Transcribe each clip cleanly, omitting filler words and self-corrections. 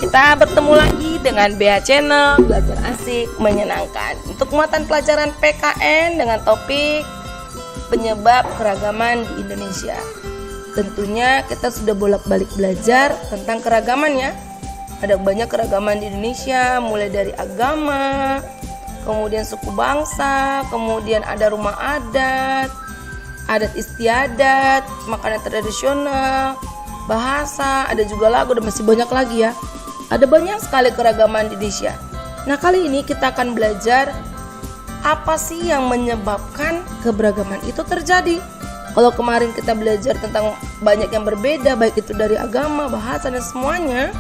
Kita bertemu lagi dengan BH Channel, belajar asik menyenangkan. Untuk muatan pelajaran PKN dengan topik penyebab keragaman di Indonesia. Tentunya kita sudah bolak-balik belajar tentang keragaman ya. Ada banyak keragaman di Indonesia, mulai dari agama, kemudian suku bangsa, kemudian ada rumah adat, adat istiadat, makanan tradisional, bahasa, ada juga lagu, dan masih banyak lagi ya. Ada banyak sekali keragaman di Indonesia. Nah, kali ini kita akan belajar apa sih yang menyebabkan keberagaman itu terjadi. Kalau kemarin kita belajar tentang banyak yang berbeda, baik itu dari agama, bahasa, dan semuanya.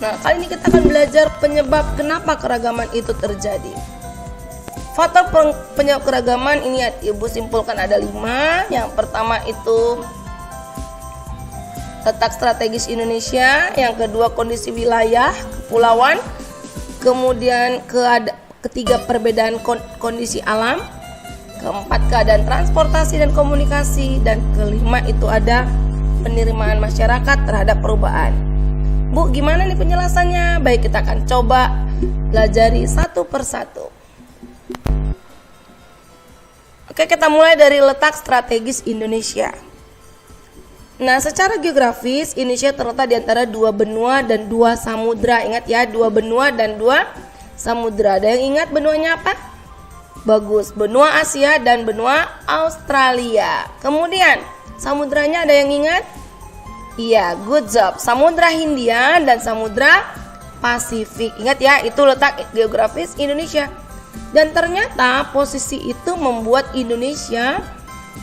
Nah, kali ini kita akan belajar penyebab kenapa keragaman itu terjadi. Faktor penyebab keragaman ini Ibu simpulkan ada 5. Yang pertama itu letak strategis Indonesia, yang kedua kondisi wilayah, kepulauan, kemudian ketiga perbedaan kondisi alam, keempat keadaan transportasi dan komunikasi, dan kelima itu ada penerimaan masyarakat terhadap perubahan. Bu, gimana nih penjelasannya? Baik, kita akan coba pelajari satu persatu. Oke, kita mulai dari letak strategis Indonesia. Nah, secara geografis Indonesia terletak di antara 2 benua dan 2 samudra. Ingat ya, 2 benua dan 2 samudra. Ada yang ingat benuanya apa? Bagus, benua Asia dan benua Australia. Kemudian, samudranya ada yang ingat? Iya, good job. Samudra Hindia dan Samudra Pasifik. Ingat ya, itu letak geografis Indonesia. Dan ternyata posisi itu membuat Indonesia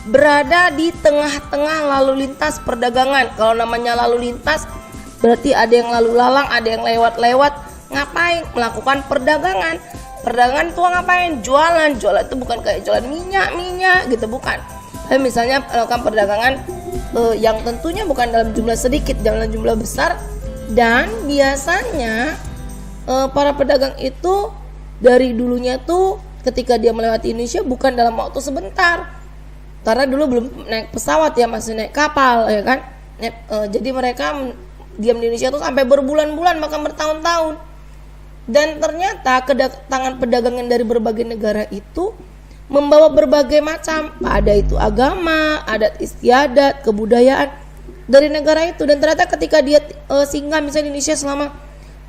berada di tengah-tengah lalu lintas perdagangan. Kalau namanya lalu lintas berarti ada yang lalu lalang, ada yang lewat-lewat. Ngapain? Melakukan perdagangan. Perdagangan itu ngapain? Jualan. Jualan itu bukan kayak jualan minyak gitu, bukan. Tapi misalnya melakukan perdagangan yang tentunya bukan dalam jumlah sedikit, dalam jumlah besar. Dan biasanya para pedagang itu dari dulunya tuh ketika dia melewati Indonesia bukan dalam waktu sebentar. Karena dulu belum naik pesawat ya, masih naik kapal ya kan. Jadi mereka diam di Indonesia tuh sampai berbulan-bulan, bahkan bertahun-tahun. Dan ternyata kedatangan pedagangan dari berbagai negara itu membawa berbagai macam, ada itu agama, adat istiadat, kebudayaan dari negara itu. Dan ternyata ketika dia singgah misalnya di Indonesia selama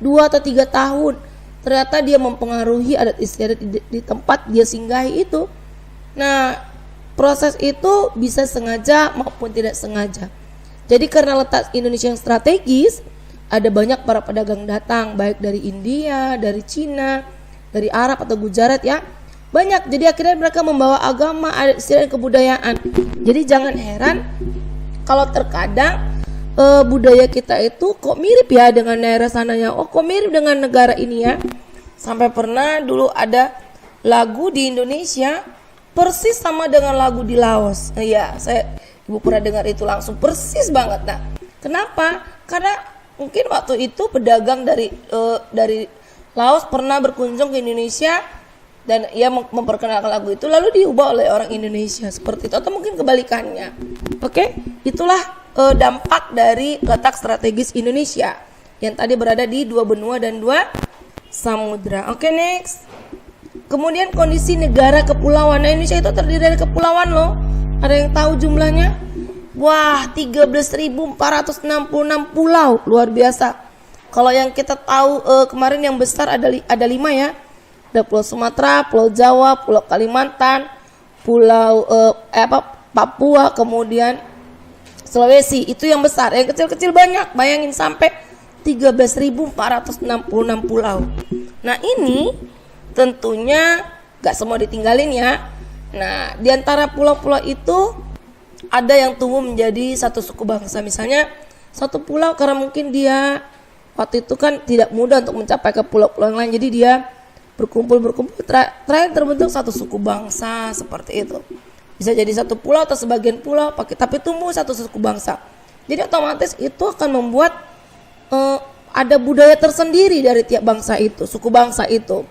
2 atau 3 tahun, ternyata dia mempengaruhi adat istiadat di tempat dia singgahi itu. Nah, proses itu bisa sengaja maupun tidak sengaja. Jadi karena letak Indonesia yang strategis, ada banyak para pedagang datang, baik dari India, dari Cina, dari Arab atau Gujarat ya. Banyak, jadi akhirnya mereka membawa agama, adat istiadat, kebudayaan. Jadi jangan heran kalau terkadang budaya kita itu kok mirip ya dengan daerah sananya. Oh, kok mirip dengan negara ini ya. Sampai pernah dulu ada lagu di Indonesia persis sama dengan lagu di Laos. Iya, Ibu pernah dengar itu langsung persis banget. Nah, kenapa? Karena mungkin waktu itu pedagang dari Laos pernah berkunjung ke Indonesia dan ia memperkenalkan lagu itu, lalu diubah oleh orang Indonesia seperti itu, atau mungkin kebalikannya. Oke, itulah dampak dari letak strategis Indonesia yang tadi berada di 2 benua dan 2 samudra. Oke, next. Kemudian kondisi negara kepulauan. Nah, Indonesia itu terdiri dari kepulauan loh. Ada yang tahu jumlahnya? Wah, 13.466 pulau. Luar biasa. Kalau yang kita tahu kemarin yang besar ada 5 ya. Ada Pulau Sumatera, Pulau Jawa, Pulau Kalimantan, Pulau Papua, kemudian Sulawesi. Itu yang besar. Yang kecil-kecil banyak. Bayangin sampai 13.466 pulau. Nah, ini tentunya gak semua ditinggalin ya. Nah, di antara pulau-pulau itu ada yang tumbuh menjadi satu suku bangsa. Misalnya satu pulau karena mungkin dia waktu itu kan tidak mudah untuk mencapai ke pulau-pulau yang lain, jadi dia berkumpul terakhir terbentuk satu suku bangsa seperti itu. Bisa jadi satu pulau atau sebagian pulau tapi tumbuh satu suku bangsa. Jadi otomatis itu akan membuat ada budaya tersendiri dari tiap bangsa itu, suku bangsa itu.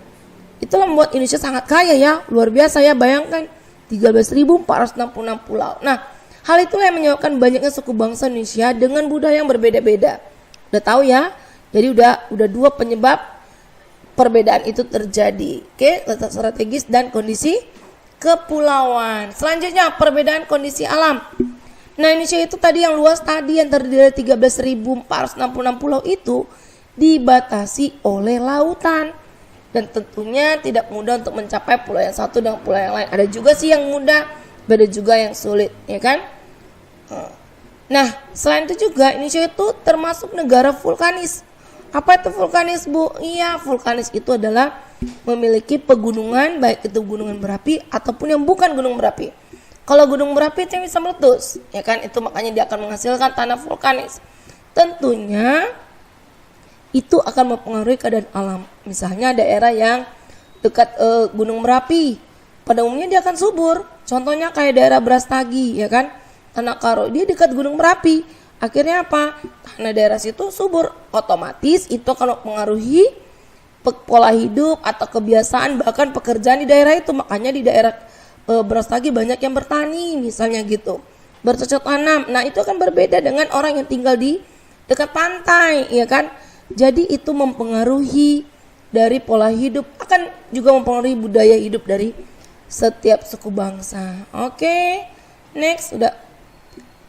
Itulah membuat Indonesia sangat kaya ya, luar biasa ya, bayangkan 13.466 pulau. Nah, hal itulah yang menyebabkan banyaknya suku bangsa Indonesia dengan budaya yang berbeda-beda. Udah tahu ya? Jadi udah dua penyebab perbedaan itu terjadi. Oke, letak strategis dan kondisi kepulauan. Selanjutnya perbedaan kondisi alam. Nah, Indonesia itu tadi yang luas tadi yang terdiri dari 13.466 pulau itu dibatasi oleh lautan. Dan tentunya tidak mudah untuk mencapai pulau yang satu dengan pulau yang lain. Ada juga sih yang mudah, beda juga yang sulit, ya kan? Nah, selain itu juga Indonesia itu termasuk negara vulkanis. Apa itu vulkanis, Bu? Iya, vulkanis itu adalah memiliki pegunungan, baik itu gunungan berapi ataupun yang bukan gunung berapi. Kalau gunung berapi itu bisa meletus, ya kan? Itu makanya dia akan menghasilkan tanah vulkanis. Tentunya itu akan mempengaruhi keadaan alam. Misalnya daerah yang dekat gunung berapi, pada umumnya dia akan subur. Contohnya kayak daerah Brastagi, ya kan? Tanah Karo, dia dekat gunung berapi. Akhirnya apa? Tanah daerah situ subur, otomatis itu akan mempengaruhi pola hidup atau kebiasaan bahkan pekerjaan di daerah itu. Makanya di daerah Brastagi banyak yang bertani misalnya gitu, bercocok tanam. Nah, itu akan berbeda dengan orang yang tinggal di dekat pantai, ya kan? Jadi itu mempengaruhi dari pola hidup, akan juga mempengaruhi budaya hidup dari setiap suku bangsa. Oke, next udah.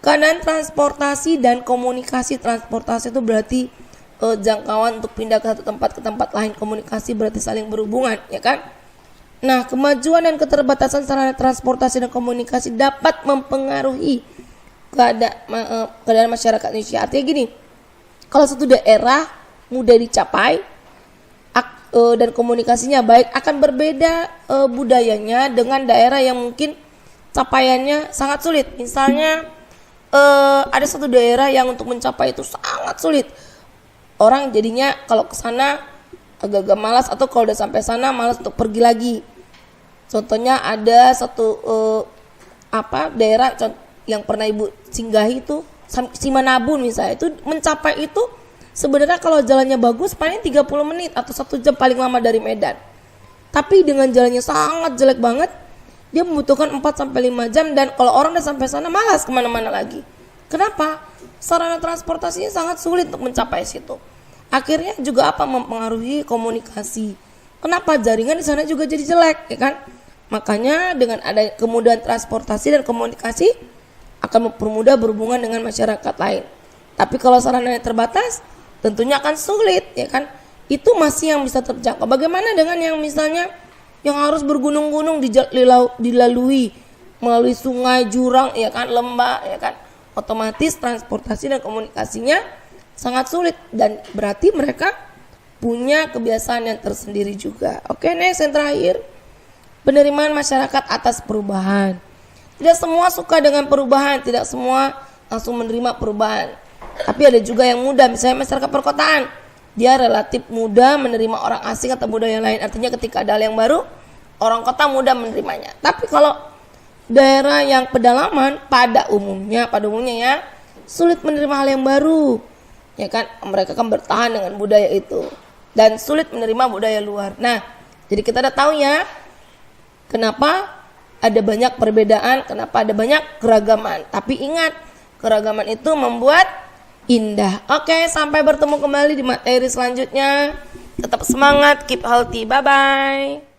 Keadaan transportasi dan komunikasi. Transportasi itu berarti jangkauan untuk pindah ke satu tempat ke tempat lain. Komunikasi berarti saling berhubungan, ya kan? Nah, kemajuan dan keterbatasan sarana transportasi dan komunikasi dapat mempengaruhi keadaan masyarakat Indonesia. Artinya gini, kalau satu daerah mudah dicapai dan komunikasinya baik, akan berbeda budayanya dengan daerah yang mungkin capaiannya sangat sulit. Misalnya ada satu daerah yang untuk mencapai itu sangat sulit. Orang jadinya kalau ke sana agak-agak malas, atau kalau udah sampai sana malas untuk pergi lagi. Contohnya ada satu daerah yang pernah Ibu singgahi itu, Simanabun misalnya, itu mencapai itu sebenarnya kalau jalannya bagus paling 30 menit atau 1 jam paling lama dari Medan. Tapi dengan jalannya sangat jelek banget, dia membutuhkan 4-5 jam, dan kalau orang udah sampai sana malas kemana-mana lagi. Kenapa? Sarana transportasinya sangat sulit untuk mencapai situ. Akhirnya juga mempengaruhi komunikasi. Kenapa? Jaringan di sana juga jadi jelek, ya kan? Makanya dengan ada kemudahan transportasi dan komunikasi akan mempermudah berhubungan dengan masyarakat lain. Tapi kalau sarananya terbatas, tentunya akan sulit, ya kan? Itu masih yang bisa terjangkau. Bagaimana dengan yang misalnya yang harus bergunung-gunung dilalui melalui sungai, jurang, ya kan, lembah, ya kan? Otomatis transportasi dan komunikasinya sangat sulit, dan berarti mereka punya kebiasaan yang tersendiri juga. Oke, next yang terakhir, penerimaan masyarakat atas perubahan. Tidak semua suka dengan perubahan, tidak semua langsung menerima perubahan. Tapi ada juga yang mudah, misalnya masyarakat perkotaan. Dia relatif mudah menerima orang asing atau budaya lain. Artinya ketika ada hal yang baru, orang kota mudah menerimanya. Tapi kalau daerah yang pedalaman pada umumnya ya sulit menerima hal yang baru. Ya kan, mereka kan bertahan dengan budaya itu dan sulit menerima budaya luar. Nah, jadi kita udah tahu ya kenapa ada banyak perbedaan, kenapa ada banyak keragaman. Tapi ingat, keragaman itu membuat indah. Oke, sampai bertemu kembali di materi selanjutnya. Tetap semangat, keep healthy, bye-bye.